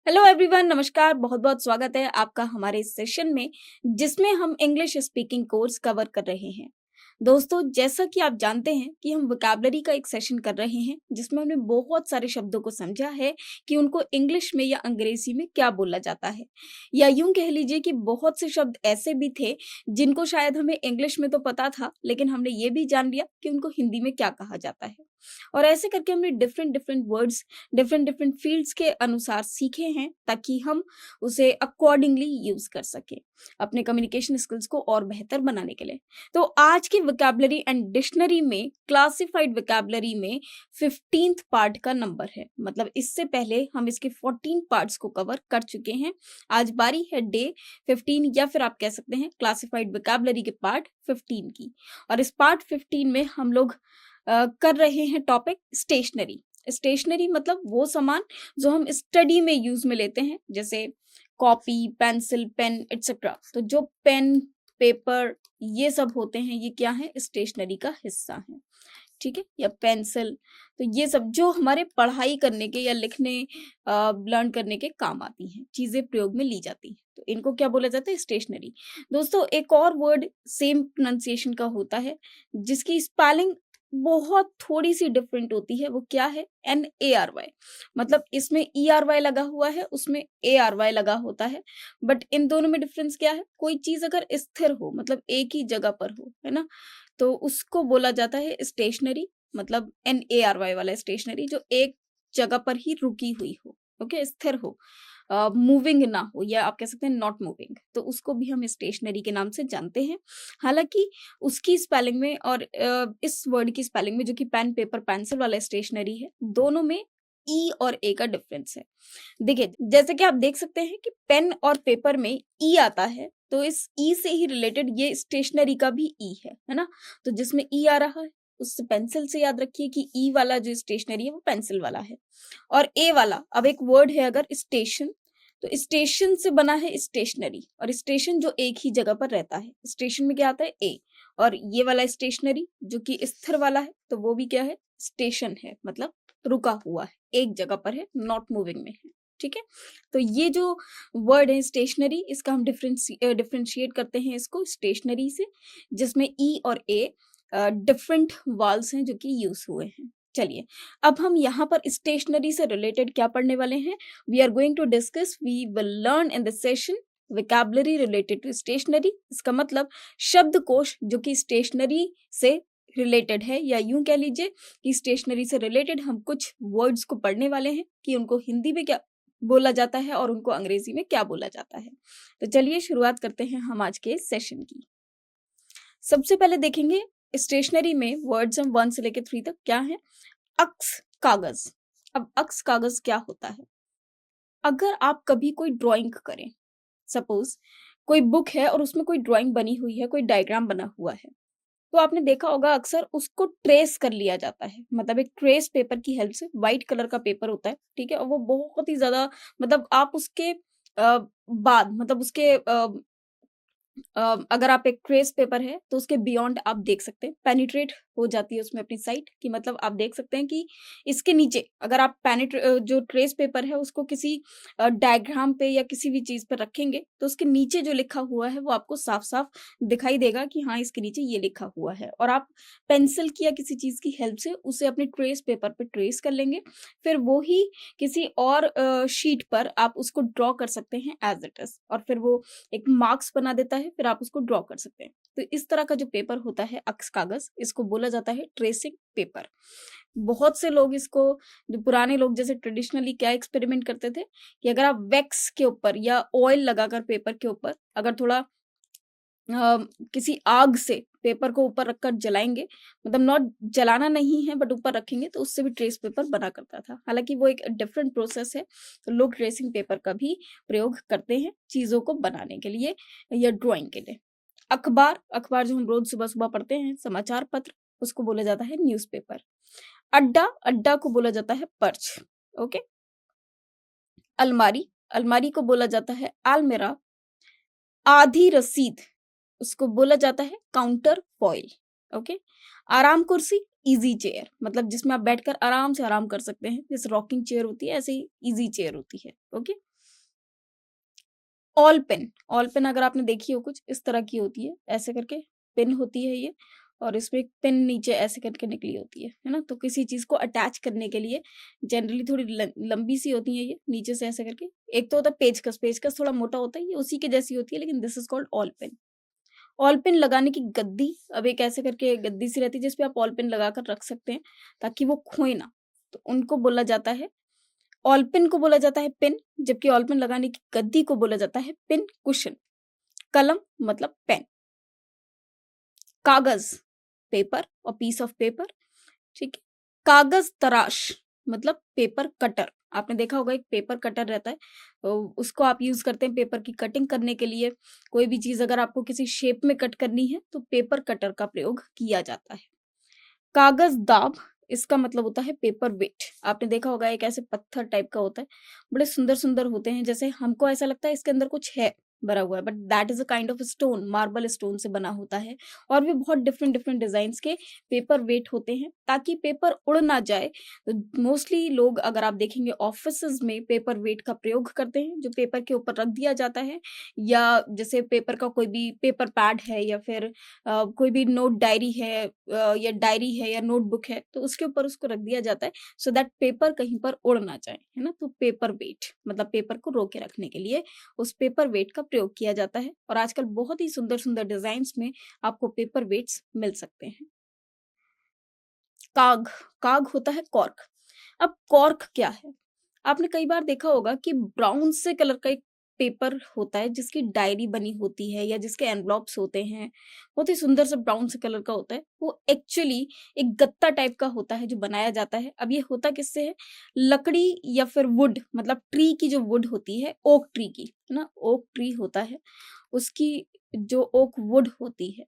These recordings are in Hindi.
हेलो एवरीवन, नमस्कार। बहुत बहुत स्वागत है आपका हमारे इस सेशन में जिसमें हम इंग्लिश स्पीकिंग कोर्स कवर कर रहे हैं। दोस्तों, जैसा कि आप जानते हैं कि हम वोकैबुलरी का एक सेशन कर रहे हैं जिसमें हमने बहुत सारे शब्दों को समझा है कि उनको इंग्लिश में या अंग्रेजी में क्या बोला जाता है, या यूं कह लीजिए कि बहुत से शब्द ऐसे भी थे जिनको शायद हमें इंग्लिश में तो पता था, लेकिन हमने ये भी जान लिया कि उनको हिंदी में क्या कहा जाता है। और ऐसे करके हमने different different words different different fields के अनुसार सीखे हैं ताकि हम उसे अकॉर्डिंगली यूज कर सकें अपने कम्युनिकेशन स्किल्स को और बेहतर बनाने के लिए। तो आज की वोकैबुलरी एंड डिक्शनरी में, क्लासिफाइड वोकैबुलरी में 15th पार्ट का नंबर है। मतलब इससे पहले हम इसके 14 पार्ट्स को कवर कर चुके हैं। आज बारी है डे 15 या फिर आप कह सकते हैं क्लासिफाइड वोकैबुलरी के पार्ट 15 की। और इस पार्ट 15 में हम लोग कर रहे हैं टॉपिक स्टेशनरी। स्टेशनरी मतलब वो सामान जो हम स्टडी में यूज में लेते हैं, जैसे कॉपी, पेंसिल, पेन एक्सेट्रा। तो जो पेन, पेपर ये सब होते हैं, ये क्या है? स्टेशनरी का हिस्सा है, ठीक है, या पेंसिल। तो ये सब जो हमारे पढ़ाई करने के या लिखने, लर्न करने के काम आती हैं, चीजें प्रयोग में ली जाती हैं, तो इनको क्या बोला जाता है? स्टेशनरी। दोस्तों, एक और वर्ड सेम प्रोनाउंसिएशन का होता है जिसकी स्पेलिंग बहुत थोड़ी सी डिफरेंट होती है। वो क्या है? NARY। मतलब इसमें ERY लगा हुआ है, उसमें ARY लगा होता है। बट इन दोनों में डिफरेंस क्या है? कोई चीज अगर स्थिर हो, मतलब एक ही जगह पर हो, है ना, तो उसको बोला जाता है स्टेशनरी। मतलब NARY वाला स्टेशनरी जो एक जगह पर ही रुकी हुई हो, ओके, स्थिर हो, मूविंग ना हो, या आप कह सकते हैं नॉट मूविंग, तो उसको भी हम स्टेशनरी के नाम से जानते हैं। हालांकि उसकी स्पेलिंग में और इस वर्ड की स्पेलिंग में, जो कि पेन, पेपर, पेंसिल वाला स्टेशनरी है, दोनों में ई और ए का डिफरेंस है। देखिए, जैसे कि आप देख सकते हैं कि पेन और पेपर में ई आता है, तो इस ई से ही रिलेटेड ये स्टेशनरी का भी ई है ना। तो जिसमें ई आ रहा है उससे पेंसिल से याद रखिए कि ई वाला जो स्टेशनरी है वो पेंसिल वाला है। और ए वाला, अब एक वर्ड है अगर स्टेशन, तो स्टेशन से बना है स्टेशनरी, और स्टेशन जो एक ही जगह पर रहता है, स्टेशन में क्या आता है? ए। और ये वाला स्टेशनरी जो कि स्थिर वाला है, तो वो भी क्या है? स्टेशन है, मतलब रुका हुआ है, एक जगह पर है, नॉट मूविंग में है, ठीक है। तो ये जो वर्ड है स्टेशनरी, इसका हम डिफरेंशिएट करते हैं इसको स्टेशनरी से, जिसमें ई और ए डिफरेंट वॉल्स हैं जो कि यूज हुए हैं। चलिए, अब हम यहाँ पर स्टेशनरी से रिलेटेड क्या पढ़ने वाले हैं? We are going to discuss, we will learn in this session vocabulary related to stationery। इसका मतलब शब्दकोश जो कि स्टेशनरी से रिलेटेड है, या यूं कह लीजिए कि स्टेशनरी से रिलेटेड हम कुछ वर्ड्स को पढ़ने वाले हैं कि उनको हिंदी में क्या बोला जाता है और उनको अंग्रेजी में क्या बोला जाता है। तो चलिए शुरुआत करते हैं हम आज के सेशन की। सबसे पहले देखेंगे स्टेशनरी में वर्ड्स हम 1 से लेकर 3 तक क्या है। अक्स, कागज। अब अक्स कागज क्या होता है? अगर आप कभी कोई ड्राइंग करें, सपोज कोई बुक है और उसमें कोई ड्राइंग बनी हुई है, कोई डायग्राम बना हुआ है, तो आपने देखा होगा अक्सर उसको ट्रेस कर लिया जाता है। मतलब एक ट्रेस पेपर की हेल्प से, व्हाइट कलर का पेपर होता है, ठीक है, और वो बहुत ही ज्यादा, मतलब आप उसके बाद, मतलब उसके अगर आप एक ट्रेस पेपर है तो उसके बियॉन्ड आप देख सकते हैं, पेनिट्रेट हो जाती है उसमें अपनी साइट की। मतलब आप देख सकते हैं कि इसके नीचे अगर आप जो ट्रेस पेपर है उसको किसी डायग्राम पे या किसी भी चीज पर रखेंगे, तो उसके नीचे जो लिखा हुआ है वो आपको साफ साफ दिखाई देगा कि हाँ, इसके नीचे ये लिखा हुआ है। और आप पेंसिल की या किसी चीज की हेल्प से उसे अपने ट्रेस पेपर पे ट्रेस कर लेंगे, फिर वो ही किसी और शीट पर आप उसको ड्रॉ कर सकते हैं एज इट इज, और फिर वो एक मार्क्स बना देता है, फिर आप उसको ड्रॉ कर सकते हैं। तो इस तरह का जो पेपर होता है अक्स कागज, इसको बोला जाता है ट्रेसिंग पेपर। बहुत से लोग इसको, जो पुराने लोग जैसे ट्रेडिशनली क्या एक्सपेरिमेंट करते थे कि अगर आप वैक्स के ऊपर या ऑयल लगाकर पेपर के ऊपर अगर थोड़ा किसी आग से पेपर को ऊपर रखकर जलाएंगे, मतलब नॉट जलाना नहीं है बट ऊपर रखेंगे, तो उससे भी ट्रेस पेपर बना करता था। हालांकि वो एक डिफरेंट प्रोसेस है, तो लोग ट्रेसिंग पेपर का भी प्रयोग करते हैं चीजों को बनाने के लिए या ड्राइंग के लिए। अखबार, अखबार जो हम रोज सुबह सुबह पढ़ते हैं, समाचार पत्र, उसको बोला जाता है न्यूज़पेपर। अड्डा, अड्डा को बोला जाता है पर्च, ओके। अलमारी, अलमारी को बोला जाता है अलमीरा। आधी रसीद, उसको बोला जाता है काउंटर फॉइल, ओके। आराम कुर्सी, इजी चेयर, मतलब जिसमें आप बैठकर आराम से आराम कर सकते हैं, जैसे रॉकिंग चेयर होती है ऐसे ही इजी चेयर होती है, ओके। ऑल पेन अगर आपने देखी हो कुछ इस तरह की होती है, ऐसे करके पेन होती है ये, और इसमें एक पेन नीचे ऐसे करके निकली होती है ना? तो किसी चीज़ को अटैच करने के लिए जनरली थोड़ी लंबी सी होती है ये, नीचे से ऐसे करके। एक तो होता है पेचकस, पेचकस थोड़ा मोटा होता है, ये उसी के जैसी होती है, लेकिन this is called all pen. All pen लगाने की गद्दी, अब एक ऐसे करके गद्दी सी रहती है जिसपे आप ऑल पेन लगाकर रख सकते हैं ताकि वो खोए ना, तो उनको बोला जाता है, ऑल पेन को बोला जाता है पेन, जबकि ऑल पेन लगाने की गद्दी को बोला जाता है पिन कुशन। कलम मतलब पेन। कागज पेपर और पीस ऑफ पेपर, ठीक है। कागज तराश मतलब पेपर कटर, आपने देखा होगा एक पेपर कटर रहता है, तो उसको आप यूज करते हैं पेपर की कटिंग करने के लिए। कोई भी चीज अगर आपको किसी शेप में कट करनी है तो पेपर कटर का प्रयोग किया जाता है। कागज दाब, इसका मतलब होता है पेपर वेट। आपने देखा होगा एक ऐसे पत्थर टाइप का होता है, बड़े सुंदर सुंदर होते हैं, जैसे हमको ऐसा लगता है इसके अंदर कुछ है भरा हुआ है, but that is a kind of stone, marble stone से बना होता है। और भी बहुत डिफरेंट डिफरेंट डिजाइन के पेपर वेट होते हैं ताकि पेपर उड़ ना जाए। तो मोस्टली लोग अगर आप देखेंगे ऑफिस में पेपर वेट का प्रयोग करते हैं, जो पेपर के ऊपर रख दिया जाता है, या जैसे पेपर का कोई भी पेपर पैड है, या फिर कोई भी नोट डायरी है, या डायरी है या नोटबुक है, तो उसके ऊपर उसको रख दिया जाता है सो दैट पेपर कहीं पर उड़ ना जाए, है ना? तो पेपर वेट मतलब पेपर को रोके रखने के लिए उस पेपर वेट का प्रयोग किया जाता है। और आजकल बहुत ही सुंदर सुंदर डिजाइन्स में आपको पेपर वेट्स मिल सकते हैं। काग, काग होता है कॉर्क। अब कॉर्क क्या है? आपने कई बार देखा होगा कि ब्राउन से कलर का एक पेपर होता है जिसकी डायरी बनी होती है या जिसके एनवलप्स होते हैं, बहुत ही सुंदर सा ब्राउन से कलर का होता है। वो एक्चुअली एक गत्ता टाइप का होता है जो बनाया जाता है। अब ये होता किससे है? लकड़ी या फिर वुड, मतलब ट्री की जो वुड होती है, ओक ट्री की, है ना? ओक ट्री होता है, उसकी जो ओक वुड होती है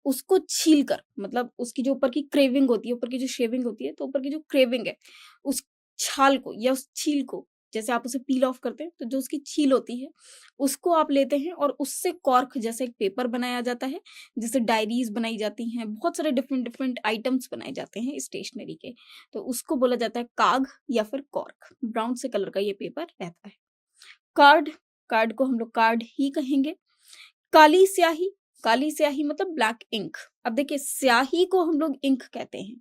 उसको छील कर, मतलब उसकी जो ऊपर की क्रेविंग होती है, ऊपर की जो शेविंग होती है, तो ऊपर की जो क्रेविंग है, उस छाल को या उस छील को, जैसे आप उसे पील ऑफ करते हैं, तो जो उसकी छील होती है, उसको आप लेते हैं और उससे कॉर्क जैसा एक पेपर बनाया जाता है, जिससे डायरीज बनाई जाती हैं, बहुत सारे डिफरेंट डिफरेंट आइटम्स बनाए जाते हैं स्टेशनरी के। तो उसको बोला जाता है काग या फिर कॉर्क। ब्राउन से कलर का ये पेपर रहता है। कार्ड, कार्ड को हम लोग कार्ड ही कहेंगे। काली स्याही, काली स्याही मतलब ब्लैक इंक। अब देखिए स्याही को हम लोग इंक कहते हैं।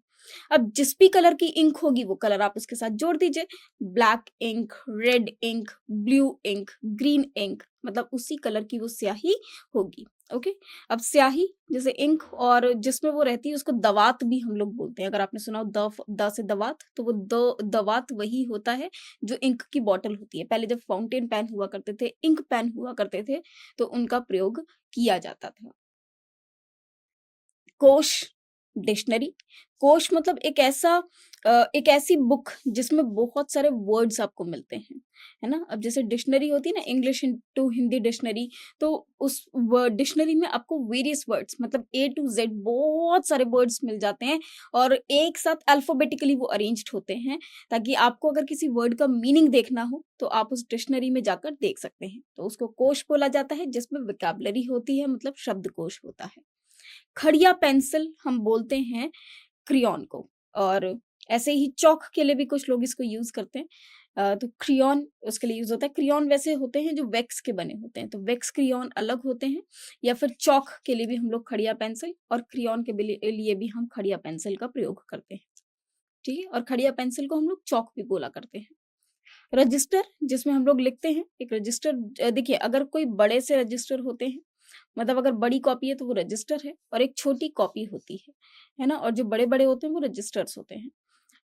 अब जिस भी कलर की इंक होगी वो कलर आप उसके साथ जोड़ दीजिए। Black ink, red ink, blue ink, green ink, मतलब उसी कलर की वो स्याही होगी। ओके। अब स्याही जैसे इंक, और जिसमें वो रहती है उसको दवात भी हम लोग बोलते हैं। अगर आपने सुना हो द से दवात, तो वो दवात वही होता है जो इंक की बॉटल होती है। पहले जब फाउंटेन पेन हुआ करते थे, इंक पेन हुआ करते थे, तो उनका प्रयोग किया जाता था। कोश, डिक्शनरी। कोश मतलब एक ऐसी बुक जिसमें बहुत सारे वर्ड्स आपको मिलते हैं, है ना? अब जैसे डिक्शनरी होती है ना, इंग्लिश टू हिंदी डिक्शनरी, तो उस डिक्शनरी में आपको वेरियस वर्ड्स मतलब ए टू जेड बहुत सारे वर्ड्स मिल जाते हैं, और एक साथ अल्फाबेटिकली वो अरेंज्ड होते हैं, ताकि आपको अगर किसी वर्ड का मीनिंग देखना हो तो आप उस डिक्शनरी में जाकर देख सकते हैं। तो उसको कोश बोला जाता है, जिसमें वोकैबुलरी होती है, मतलब शब्दकोश होता है। खड़िया पेंसिल हम बोलते हैं क्रियॉन को, और ऐसे ही चौक के लिए भी कुछ लोग इसको यूज करते हैं। तो क्रियॉन उसके लिए यूज होता है। क्रियॉन वैसे होते हैं जो वैक्स के बने होते हैं, तो वैक्स क्रियॉन अलग होते हैं। या फिर चौक के लिए भी हम लोग खड़िया पेंसिल, और क्रियॉन के लिए भी हम खड़िया पेंसिल का प्रयोग करते हैं। ठीक है। और खड़िया पेंसिल को हम लोग चौक भी बोला करते हैं। रजिस्टर, जिसमें हम लोग लिखते हैं, एक रजिस्टर, देखिए अगर कोई बड़े से रजिस्टर होते हैं, मतलब अगर बड़ी कॉपी है तो वो रजिस्टर है, और एक छोटी कॉपी होती है ना? और जो बड़े बड़े होते हैं वो रजिस्टर्स होते हैं।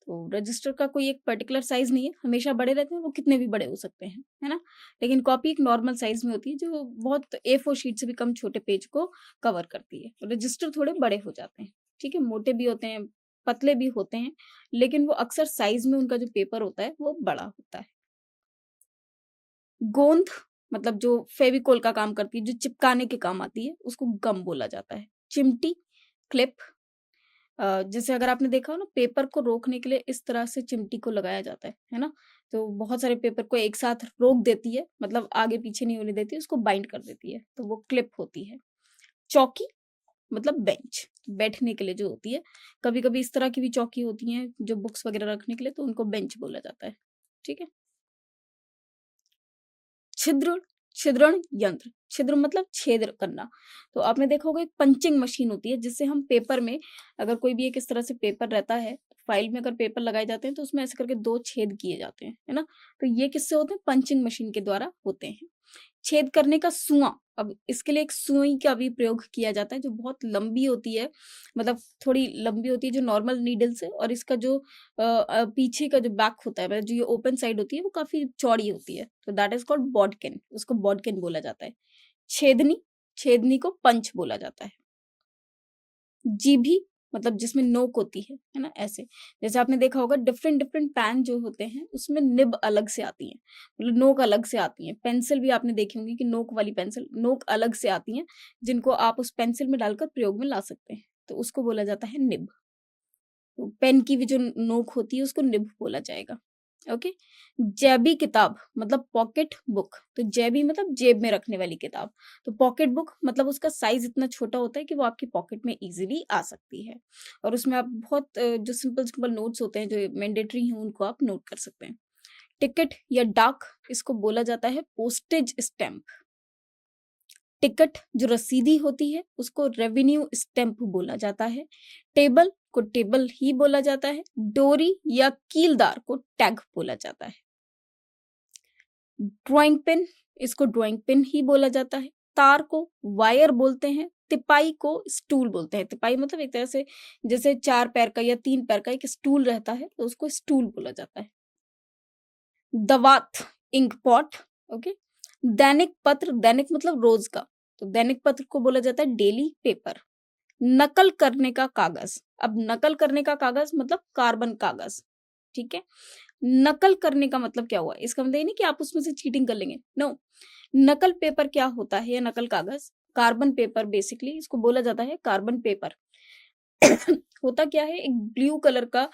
तो रजिस्टर का कोई एक पर्टिकुलर साइज नहीं है, हमेशा बड़े रहते हैं, वो कितने भी बड़े हो सकते हैं, है ना? लेकिन कॉपी एक नॉर्मल साइज में होती है जो बहुत A4 शीट से भी कम छोटे पेज को कवर करती है। रजिस्टर थोड़े बड़े हो जाते हैं, ठीक है, मोटे भी होते हैं, पतले भी होते हैं, लेकिन वो अक्सर साइज में उनका जो पेपर होता है वो बड़ा होता है। गोंद मतलब जो फेविकोल का काम करती है, जो चिपकाने के काम आती है, उसको गम बोला जाता है। चिमटी, क्लिप, जैसे अगर आपने देखा हो ना, पेपर को रोकने के लिए इस तरह से चिमटी को लगाया जाता है ना? तो बहुत सारे पेपर को एक साथ रोक देती है, मतलब आगे पीछे नहीं होने देती, उसको बाइंड कर देती है, तो वो क्लिप होती है। चौकी मतलब बेंच, बैठने के लिए जो होती है। कभी-कभी इस तरह की भी चौकी होती हैं जो बुक्स वगैरह रखने के लिए, तो उनको बेंच बोला जाता है। ठीक है? छिद्र, छिद्रण यंत्र, छिद्र मतलब छेद करना। तो आपने देखा होगा एक पंचिंग मशीन होती है जिससे हम पेपर में, अगर कोई भी एक इस तरह से पेपर रहता है, फाइल में अगर पेपर लगाए जाते हैं तो उसमें ऐसे करके 2 छेद किए जाते हैं, है ना? तो ये किससे होते हैं? पंचिंग मशीन के द्वारा होते हैं। छेद करने का सुआं, अब इसके लिए एक सुई का भी प्रयोग किया जाता है जो बहुत लंबी होती है, मतलब थोड़ी लंबी होती है जो नॉर्मल नीडल से, और इसका जो पीछे का जो बैक होता है, मतलब जो ये ओपन साइड होती है वो काफी चौड़ी होती है, तो दैट इज कॉल्ड बॉडकिन, उसको बॉडकिन बोला जाता है। छेदनी, छेदनी को पंच बोला जाता है। जीभी मतलब जिसमें नोक होती है ना? ऐसे जैसे आपने देखा होगा डिफरेंट डिफरेंट पेन जो होते हैं उसमें निब अलग से आती है, मतलब नोक अलग से आती है। पेंसिल भी आपने देखी होंगी कि नोक वाली पेंसिल, नोक अलग से आती है जिनको आप उस पेंसिल में डालकर प्रयोग में ला सकते हैं, तो उसको बोला जाता है निब। तो पेन की भी जो नोक होती है उसको निब बोला जाएगा। ओके। जैबी किताब मतलब पॉकेट बुक, तो जैबी मतलब जेब में रखने वाली किताब, तो पॉकेट बुक मतलब उसका साइज इतना छोटा होता है कि वो आपकी पॉकेट में इजीली आ सकती है, और उसमें आप बहुत जो सिंपल सिंपल नोट्स होते हैं जो मैंडेटरी हैं उनको आप नोट कर सकते हैं। टिकट या डाक, इसको बोला जाता है पोस्टेज स्टैम्प। टिकट जो रसीदी होती है उसको रेवेन्यू स्टैम्प बोला जाता है। टेबल को टेबल ही बोला जाता है। डोरी या कीलदार को टैग बोला जाता है। ड्राइंग पेन, इसको ड्राइंग पेन ही बोला जाता है। तार को वायर बोलते हैं। तिपाई को स्टूल बोलते हैं। तिपाई मतलब एक तरह से जैसे 4 पैर का या 3 पैर का एक स्टूल रहता है तो उसको स्टूल बोला जाता है। दवात इंक पॉट। ओके। दैनिक पत्र, दैनिक मतलब रोज का, तो दैनिक पत्र को बोला जाता है डेली पेपर। नकल करने का कागज, अब नकल करने का कागज मतलब कार्बन कागज, ठीक है। नकल करने का मतलब क्या हुआ? इसका मतलब ये नहीं कि आप उसमें से चीटिंग कर लेंगे, नो। नकल पेपर क्या होता है या नकल कागज? कार्बन पेपर, बेसिकली इसको बोला जाता है कार्बन पेपर। होता क्या है, एक ब्लू कलर का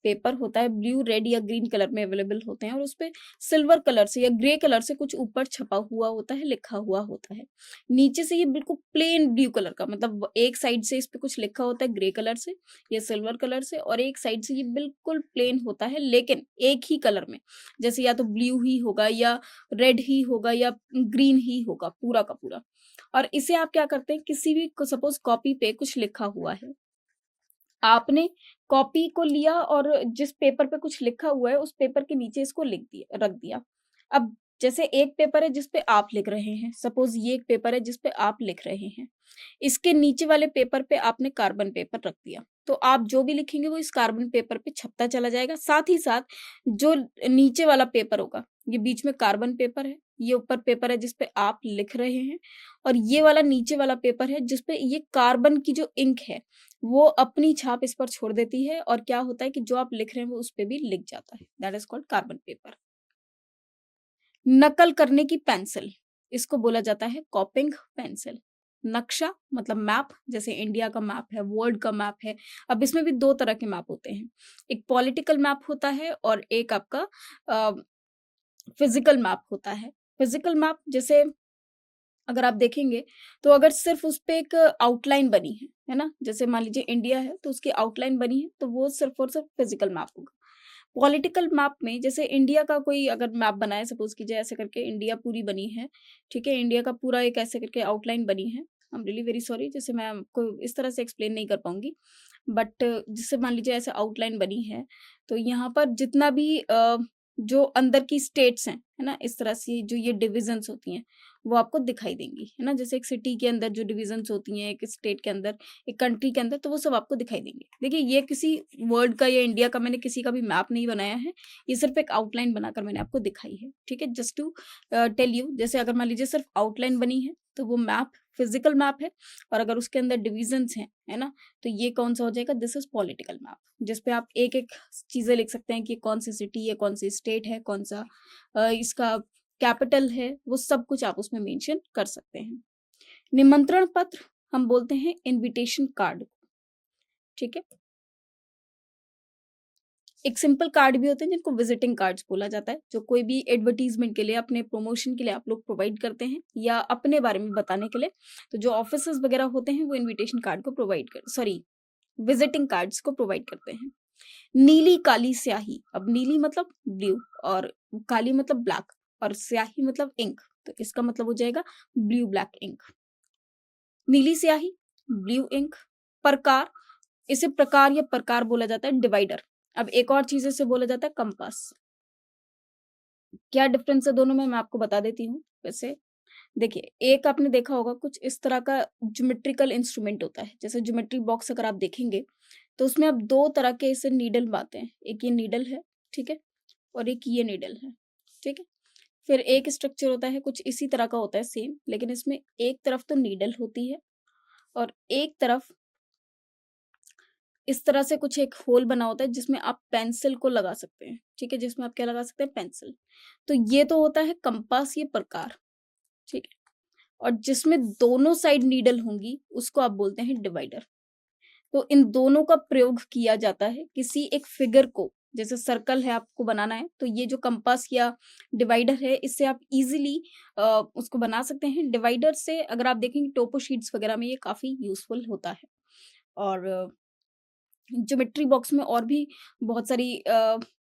पेपर होता है, ब्लू रेड या ग्रीन कलर में अवेलेबल होते हैं, और उसपे सिल्वर कलर से या ग्रे कलर से कुछ ऊपर छपा हुआ होता है, लिखा हुआ होता है। नीचे से ये बिल्कुल प्लेन ब्लू कलर का, मतलब एक साइड से इस पे कुछ लिखा होता है ग्रे कलर से या सिल्वर कलर से, और एक साइड से ये बिल्कुल प्लेन होता है लेकिन एक ही कलर में, जैसे या तो ब्लू ही होगा या रेड ही होगा या ग्रीन ही होगा, पूरा का पूरा। और इसे आप क्या करते हैं, किसी भी सपोज कॉपी पे कुछ लिखा हुआ है, आपने कॉपी को लिया और जिस पेपर पे कुछ लिखा हुआ है उस पेपर के नीचे इसको लिख दिया, रख दिया। अब जैसे एक पेपर है जिस पे आप लिख रहे हैं, सपोज ये एक पेपर है जिस पे आप लिख रहे हैं, इसके नीचे वाले पेपर पे आपने कार्बन पेपर रख दिया, तो आप जो भी लिखेंगे वो इस कार्बन पेपर पे छपता चला जाएगा। साथ ही साथ जो नीचे वाला पेपर होगा, ये बीच में कार्बन पेपर है, ये ऊपर पेपर है जिस पे आप लिख रहे हैं, और ये वाला नीचे वाला पेपर है जिस पे ये कार्बन की जो इंक है वो अपनी छाप इस पर छोड़ देती है, और क्या होता है कि जो आप लिख रहे हैं वो उस पे भी लिख जाता है। That is called carbon paper. नकल करने की पेंसिल, इसको बोला जाता है कॉपिंग पेंसिल। नक्शा मतलब मैप, जैसे इंडिया का मैप है, वर्ल्ड का मैप है। अब इसमें भी 2 तरह के मैप होते हैं, एक पॉलिटिकल मैप होता है और एक आपका फिजिकल मैप होता है। फिजिकल मैप जैसे अगर आप देखेंगे तो अगर सिर्फ उस पे एक आउटलाइन बनी है ना? जैसे मान लीजिए इंडिया है तो उसकी आउटलाइन बनी है, तो वो सिर्फ और सिर्फ फिजिकल मैप होगा। पॉलिटिकल मैप में जैसे इंडिया का कोई अगर मैप बना है, सपोज कीजिए ऐसे करके इंडिया पूरी बनी है, ठीक है? इंडिया का पूरा एक ऐसे करके आउटलाइन बनी है। I am really very sorry, जैसे मैं आपको इस तरह से एक्सप्लेन नहीं कर पाऊँगी। बट जैसे मान लीजिए ऐसे आउटलाइन बनी है, तो यहाँ पर जितना भी जो अंदर की स्टेट्स हैं, है ना? इस तरह से जो ये डिविजन्स होती हैं, वो आपको दिखाई देंगी, है ना? जैसे एक सिटी के अंदर जो डिविजन्स होती हैं, एक स्टेट के अंदर, एक कंट्री के अंदर, तो वो सब आपको दिखाई देंगे। देखिए, ये किसी वर्ल्ड का या इंडिया का मैंने किसी का भी मैप नहीं बनाया है, ये सिर्फ़ एक आउटलाइन बनाकर मैंने आपको दिखाई है, ठीक है? जस्ट टू टेल यू, जैसे अगर मान लीजिए सिर्फ़ आउटलाइन बनी है, तो वो मैप फिज़िकल मैप है, और अगर उसके अंदर डिविजन्स हैं, है ना? तो ये कौन-सा हो जाएगा? दिस इज़ पॉलिटिकल मैप, जिस पे आप एक-एक चीज़ें लिख सकते हैं कि कौन-सी सिटी है, कौन-सी स्टेट है, कौन-सा इसका कैपिटल है, वो सब कुछ आप उसमें मेंशन कर सकते हैं। निमंत्रण पत्र हम बोलते हैं इनविटेशन कार्ड, ठीक है? एक सिंपल कार्ड भी होते हैं जिनको विजिटिंग कार्ड्स बोला जाता है, जो कोई भी एडवर्टाइजमेंट के लिए, अपने प्रमोशन के लिए आप लोग प्रोवाइड करते हैं या अपने बारे में बताने के लिए। तो जो ऑफिसेज़ वगैरह होते हैं वो इनविटेशन कार्ड को प्रोवाइड कर सॉरी विजिटिंग कार्ड्स को प्रोवाइड करते हैं। नीली काली स्याही, अब नीली मतलब ब्लू और काली मतलब ब्लैक और स्याही मतलब इंक। तो इसका मतलब हो जाएगा ब्लू ब्लैक इंक। नीली स्याही, ब्लू इंक। प्रकार, इसे प्रकार या प्रकार बोला जाता है। डिवाइडर, अब एक और चीज इसे बोला जाता है कंपास। क्या डिफरेंस है दोनों में, मैं आपको बता देती हूँ। वैसे देखिए, एक आपने देखा होगा कुछ इस तरह का ज्योमेट्रिकल इंस्ट्रूमेंट होता है, जैसे ज्योमेट्री बॉक्स अगर आप देखेंगे तो उसमें आप दो तरह के इसे नीडल पाते हैं। एक ये नीडल है, ठीक है, और एक ये नीडल है, ठीक है। फिर एक स्ट्रक्चर होता है कुछ इसी तरह का होता है सेम, लेकिन इसमें एक तरफ तो नीडल होती है और एक तरफ इस तरह से कुछ एक होल बना होता है जिसमें आप पेंसिल को लगा सकते हैं, ठीक है, जिसमें आप क्या लगा सकते हैं, पेंसिल। तो ये तो होता है कंपास, ये प्रकार, ठीक है। और जिसमें दोनों साइड नीडल होंगी उसको आप बोलते हैं डिवाइडर। तो इन दोनों का प्रयोग किया जाता है किसी एक फिगर को, जैसे सर्कल है आपको बनाना है, तो ये जो कंपास या डिवाइडर है इससे आप इजीली उसको बना सकते हैं। डिवाइडर से अगर आप देखेंगे टोपो शीट्स वगैरह में ये काफी यूजफुल होता है। और ज्योमेट्री बॉक्स में और भी बहुत सारी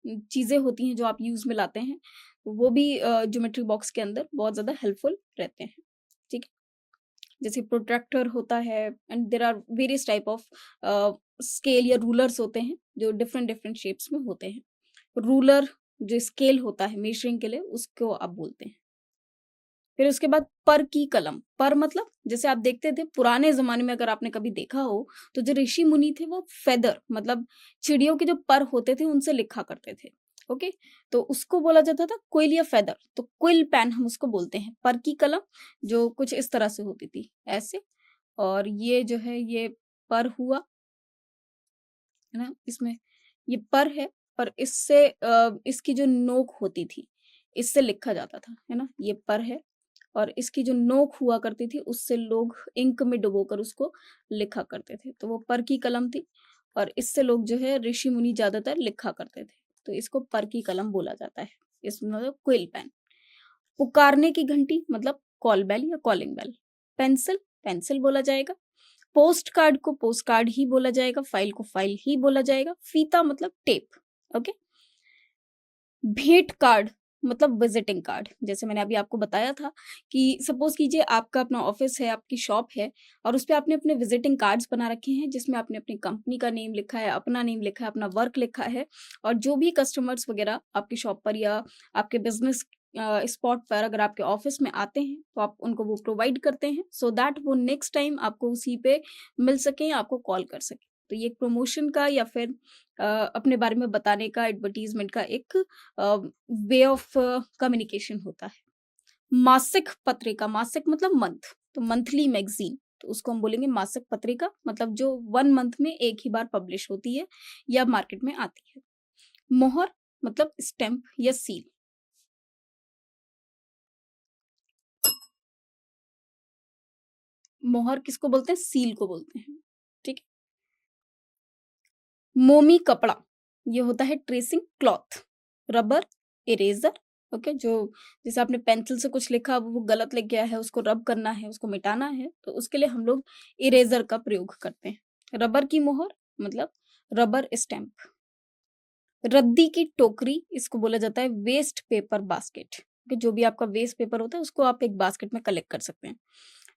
चीजें होती हैं जो आप यूज में लाते हैं, वो भी ज्योमेट्री बॉक्स के अंदर बहुत ज्यादा हेल्पफुल रहते हैं, ठीक है। जैसे प्रोट्रैक्टर होता है, and there are various type of scale या रूलर्स होते हैं जो डिफरेंट डिफरेंट शेप्स में होते हैं। रूलर जो स्केल होता है मेजरिंग के लिए, उसको आप बोलते हैं। फिर उसके बाद पर की कलम। पर मतलब जैसे आप देखते थे पुराने जमाने में, अगर आपने कभी देखा हो तो जो ऋषि मुनि थे वो फेदर मतलब चिड़ियों के जो पर होते थे उनसे लिखा करते थे। ओके, तो उसको बोला जाता था क्विल या फेदर, तो क्विल पेन हम उसको बोलते हैं। पर की कलम जो कुछ इस तरह से होती थी, ऐसे। और ये जो है ये पर हुआ, है ना, इसमें ये पर है, और इससे इसकी जो नोक होती थी इससे लिखा जाता था, है ना, ये पर है। और इसकी जो नोक हुआ करती थी उससे लोग इंक में डुबोकर उसको लिखा करते थे, तो वो पर की कलम थी। और इससे लोग जो है ऋषि मुनि ज्यादातर लिखा करते थे, तो इसको पर की कलम बोला जाता है। इसमें मतलब क्विल पेन। पुकारने की घंटी मतलब कॉल बेल या कॉलिंग बेल। पेंसिल, पेंसिल बोला जाएगा। पोस्ट कार्ड को पोस्ट कार्ड ही बोला जाएगा, फाइल को फाइल ही बोला जाएगा। फीता मतलब टेप। ओके। भेंट कार्ड मतलब विजिटिंग कार्ड। जैसे मैंने अभी आपको बताया था कि सपोज कीजिए आपका अपना ऑफिस है, आपकी शॉप है, और उस पे आपने अपने विजिटिंग कार्ड्स बना रखे हैं जिसमें आपने अपनी कंपनी का नेम लिखा है, अपना नेम लिखा है, अपना वर्क लिखा है। और जो भी कस्टमर्स वगैरह आपकी शॉप पर या आपके बिजनेस स्पॉट पर अगर आपके ऑफिस में आते हैं तो आप उनको वो प्रोवाइड करते हैं, सो दैट वो नेक्स्ट टाइम आपको उसी पे मिल सके, आपको कॉल कर सके। तो ये एक प्रमोशन का या फिर अपने बारे में बताने का, एडवर्टीजमेंट का एक वे ऑफ कम्युनिकेशन होता है। मासिक पत्रिका, मासिक मतलब मंथ, तो मंथली मैगजीन, तो उसको हम बोलेंगे मासिक पत्रिका, मतलब जो 1 मंथ में एक ही बार पब्लिश होती है या मार्केट में आती है। मोहर मतलब स्टैम्प या सील। मोहर किसको बोलते हैं, सील को बोलते हैं, ठीक है। मोमी कपड़ा, ये होता है tracing cloth. Rubber, eraser, okay, जो जैसे आपने पेंसिल से कुछ लिखा वो गलत लिख गया है, उसको रब करना है, उसको मिटाना है, तो उसके लिए हम लोग इरेजर का प्रयोग करते हैं। रबर की मोहर मतलब रबर स्टैम्प। रद्दी की टोकरी, इसको बोला जाता है वेस्ट पेपर बास्केट, कि जो भी आपका वेस्ट पेपर होता है उसको आप एक बास्केट में कलेक्ट कर सकते हैं।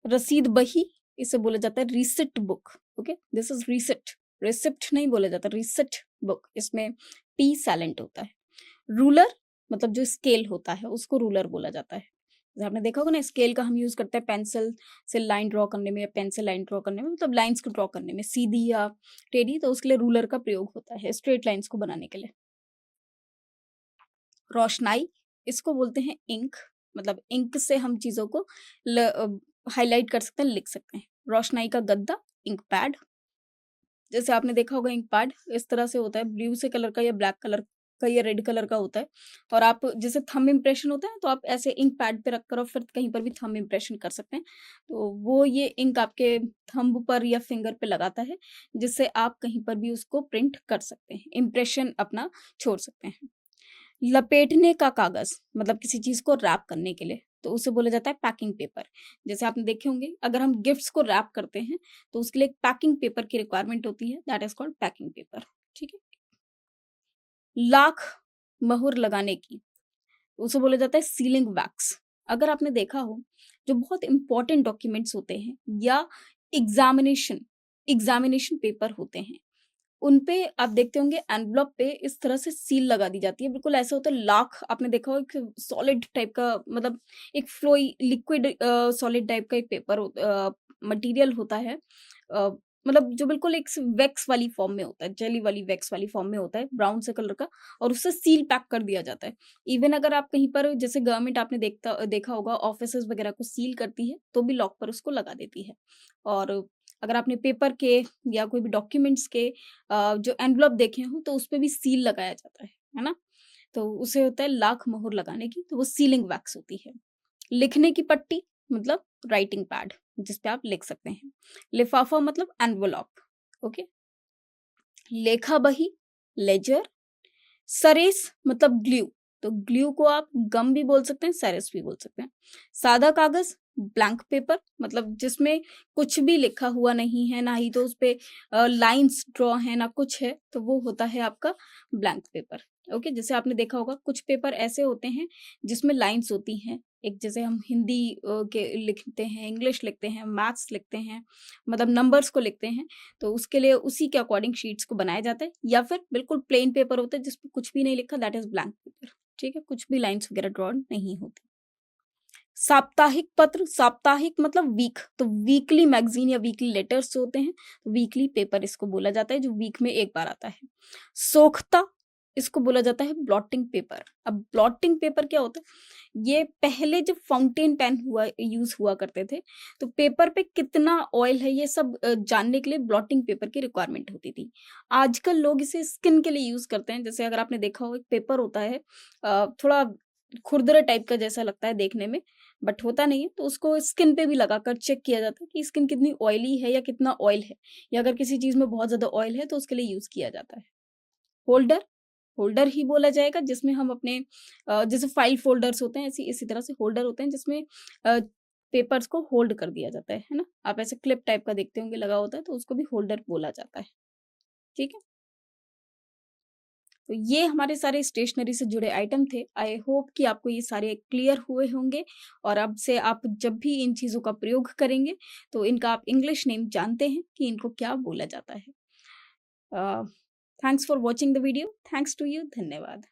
रसीद बही, इसे बोला जाता है receipt book. Okay, this is receipt, receipt नहीं बोला जाता, रिसिप्ट बुक, इसमें पी साइलेंट होता है। रूलर मतलब जो स्केल होता है उसको रूलर बोला जाता है। जैसे आपने देखा होगा ना, स्केल का हम यूज करते हैं पेंसिल से लाइन ड्रॉ करने में या पेन से लाइन ड्रॉ करने में, मतलब लाइंस को ड्रॉ करने में सीधी या टेढ़ी, तो उसके लिए रूलर का प्रयोग होता है स्ट्रेट लाइंस को बनाने के लिए। रोशनाई, इसको बोलते हैं इंक, मतलब इंक से हम चीजों को हाईलाइट कर सकते हैं, लिख सकते हैं। रोशनाई का गद्दा, इंक पैड। जैसे आपने देखा होगा इंक पैड इस तरह से होता है, ब्लू से कलर का या ब्लैक कलर का या रेड कलर का होता है, और आप जैसे थंब इम्प्रेशन होता है तो आप ऐसे इंक पैड पे रखकर और फिर कहीं पर भी थंब इम्प्रेशन कर सकते हैं, तो वो ये इंक आपके थंब पर या फिंगर पे लगाता है, जिससे आप कहीं पर भी उसको प्रिंट कर सकते हैं, इम्प्रेशन अपना छोड़ सकते हैं। लपेटने का कागज मतलब किसी चीज को रैप करने के लिए, तो उसे बोला जाता है पैकिंग पेपर। जैसे आपने देखे होंगे अगर हम गिफ्ट्स को रैप करते हैं तो उसके लिए एक पैकिंग पेपर की रिक्वायरमेंट होती है, that is called packing paper, ठीक है। लाख मोहर लगाने की, उसे बोला जाता है सीलिंग वैक्स। अगर आपने देखा हो, जो बहुत इंपॉर्टेंट डॉक्यूमेंट्स होते हैं या एग्जामिनेशन एग्जामिनेशन पेपर होते हैं, उन पे आप देखते होंगे एनवलप पे इस तरह से सील लगा दी जाती है। बिल्कुल ऐसा होता है, लाख आपने देखा हो, एक सॉलिड टाइप का, मतलब एक फ्लोई लिक्विड सॉलिड टाइप का एक पेपर मटेरियल होता है। अ, मतलब जो बिल्कुल एक वैक्स वाली फॉर्म में होता है, जेली वाली वैक्स वाली फॉर्म में होता है, ब्राउन से कलर का, और उससे सील पैक कर दिया जाता है। इवन अगर आप कहीं पर, जैसे गवर्नमेंट आपने देखा होगा ऑफिसेज वगैरह को सील करती है, तो भी लॉक पर उसको लगा देती है। और अगर आपने पेपर के या कोई भी डॉक्यूमेंट्स के जो एनवलप देखे हों, तो उसपे भी सील लगाया जाता है ना? तो उसे होता है लाख मोहर लगाने की, तो वो सीलिंग वैक्स होती है। लिखने की पट्टी मतलब राइटिंग पैड, जिस पे आप लिख सकते हैं। लिफाफा मतलब एनवलप, ओके। लेखा बही, लेजर। सरेस मतलब ग्लू, तो ग्लू को आप गम भी बोल सकते हैं, सरेस भी बोल सकते हैं। सादा कागज, ब्लैंक पेपर, मतलब जिसमें कुछ भी लिखा हुआ नहीं है, ना ही तो उस पे लाइंस ड्रॉ है, ना कुछ है, तो वो होता है आपका ब्लैंक पेपर। ओके, जैसे आपने देखा होगा कुछ पेपर ऐसे होते हैं जिसमें लाइंस होती हैं, एक जैसे हम हिंदी के लिखते हैं, इंग्लिश लिखते हैं, मैथ्स लिखते हैं, मतलब नंबर्स को लिखते हैं, तो उसके लिए उसी के अकॉर्डिंग शीट्स को बनाया जाता है। या फिर बिल्कुल प्लेन पेपर होता है जिसपे कुछ भी नहीं लिखा, दैट इज ब्लैंक पेपर। ठीक है, कुछ भी लाइंस वगैरह ड्रॉ नहीं होती। साप्ताहिक पत्र, साप्ताहिक मतलब वीक, तो वीकली मैगजीन या वीकली लेटर्स जो होते हैं, तो वीकली पेपर इसको बोला जाता है, जो वीक में एक बार आता है। सोखता, इसको बोला जाता है ब्लॉटिंग पेपर। अब ब्लॉटिंग पेपर क्या होता है, ये पहले जब फाउंटेन पेन यूज हुआ करते थे, तो पेपर पे कितना ऑयल है ये सब जानने के लिए ब्लॉटिंग पेपर की रिक्वायरमेंट होती थी। आजकल लोग इसे स्किन के लिए यूज करते हैं। जैसे अगर आपने देखा हो, एक पेपर होता है थोड़ा खुरदरे टाइप का जैसा लगता है देखने में, बट होता नहीं है, तो उसको स्किन पे भी लगाकर चेक किया जाता है कि स्किन कितनी ऑयली है या कितना ऑयल है, या अगर किसी चीज में बहुत ज्यादा ऑयल है तो उसके लिए यूज किया जाता है। होल्डर, होल्डर ही बोला जाएगा, जिसमें हम अपने जैसे फाइल फोल्डर्स होते हैं, ऐसी इसी तरह से होल्डर होते हैं जिसमें पेपर्स को होल्ड कर दिया जाता है ना? आप ऐसे क्लिप टाइप का देखते होंगे लगा होता है, तो उसको भी होल्डर बोला जाता है। ठीक है, तो ये हमारे सारे स्टेशनरी से जुड़े आइटम थे। आई होप कि आपको ये सारे क्लियर हुए होंगे, और अब से आप जब भी इन चीज़ों का प्रयोग करेंगे, तो इनका आप इंग्लिश नेम जानते हैं कि इनको क्या बोला जाता है। Thanks for watching the video. Thanks to you. धन्यवाद।